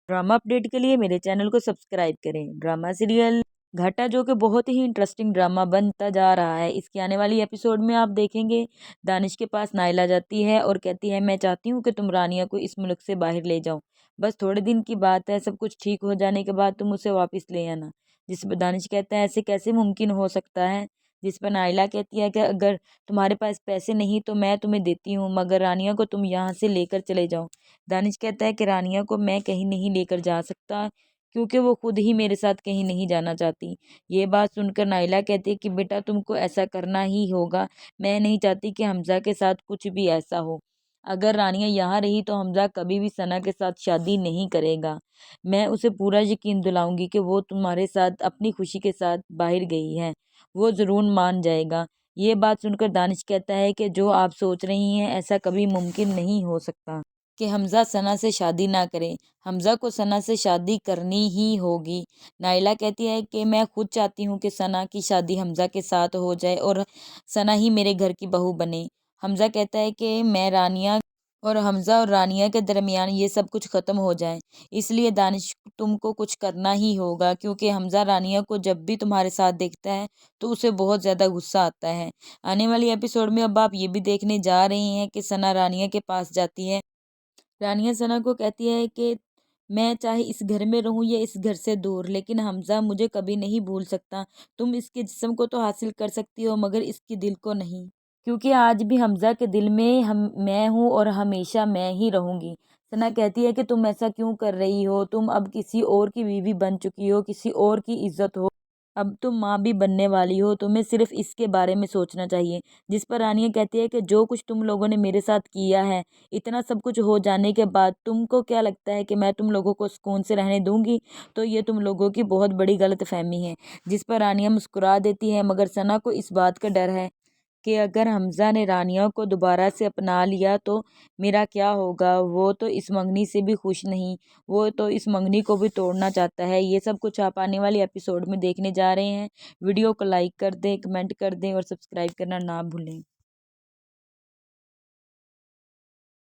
Drama update के लिए मेरे चैनल को सब्सक्राइब करें। ड्रामा सीरियल घाटा जो कि बहुत ही इंटरेस्टिंग ड्रामा बनता जा रहा है, इसकी आने वाली एपिसोड में आप देखेंगे दानिश के पास नाइला जाती है और कहती है मैं चाहती हूँ कि तुम रानिया को इस मुल्क से बाहर ले जाओ, बस थोड़े दिन की बात है, सब कुछ ठीक हो जाने के बाद तुम उसे वापस ले आना। जिस पर दानिश कहता है ऐसे कैसे मुमकिन हो सकता है। जिस पर नाइला कहती है कि अगर तुम्हारे पास पैसे नहीं तो मैं तुम्हें देती हूँ, मगर रानिया को तुम यहाँ से लेकर चले जाओ। दानिश कहता है कि रानिया को मैं कहीं नहीं लेकर जा सकता क्योंकि वो खुद ही मेरे साथ कहीं नहीं जाना चाहती। ये बात सुनकर नाइला कहती है कि बेटा तुमको ऐसा करना ही होगा, मैं नहीं चाहती कि हमजा के साथ कुछ भी ऐसा हो। अगर रानिया यहाँ रही तो हमजा कभी भी सना के साथ शादी नहीं करेगा। मैं उसे पूरा यकीन दिलाऊंगी कि वो तुम्हारे साथ अपनी खुशी के साथ बाहर गई है, वो ज़रूर मान जाएगा। ये बात सुनकर दानिश कहता है कि जो आप सोच रही हैं ऐसा कभी मुमकिन नहीं हो सकता कि हमजा सना से शादी ना करे। हमजा को सना से शादी करनी ही होगी। नाइला कहती है कि मैं खुद चाहती हूँ कि सना की शादी हमजा के साथ हो जाए और सना ही मेरे घर की बहू बने। हमजा कहता है कि मैं रानिया और रानिया के दरमियान ये सब कुछ ख़त्म हो जाए, इसलिए दानिश तुमको कुछ करना ही होगा क्योंकि हमजा रानिया को जब भी तुम्हारे साथ देखता है तो उसे बहुत ज़्यादा गुस्सा आता है। आने वाली एपिसोड में अब आप ये भी देखने जा रही हैं कि सना रानिया के पास जाती है। रानिया सना को कहती है कि मैं चाहे इस घर में रहूं या इस घर से दूर, लेकिन हमजा मुझे कभी नहीं भूल सकता। तुम इसके जिस्म को तो हासिल कर सकती हो मगर इसके दिल को नहीं, क्योंकि आज भी हमजा के दिल में मैं हूँ और हमेशा मैं ही रहूंगी। सना कहती है कि तुम ऐसा क्यों कर रही हो, तुम अब किसी और की बीवी बन चुकी हो, किसी और की इज्जत हो, अब तुम माँ भी बनने वाली हो, तुम्हें सिर्फ इसके बारे में सोचना चाहिए। जिस पर रानिया कहती है कि जो कुछ तुम लोगों ने मेरे साथ किया है, इतना सब कुछ हो जाने के बाद तुमको क्या लगता है कि मैं तुम लोगों को सुकून से रहने दूंगी? तो ये तुम लोगों की बहुत बड़ी गलतफहमी है। जिस पर रानिया मुस्कुरा देती है, मगर सना को इस बात का डर है कि अगर हमजा ने रानिया को दोबारा से अपना लिया तो मेरा क्या होगा। वो तो इस मंगनी से भी खुश नहीं, वो तो इस मंगनी को भी तोड़ना चाहता है। ये सब कुछ आप आने वाली एपिसोड में देखने जा रहे हैं। वीडियो को लाइक कर दें, कमेंट कर दें और सब्सक्राइब करना ना भूलें।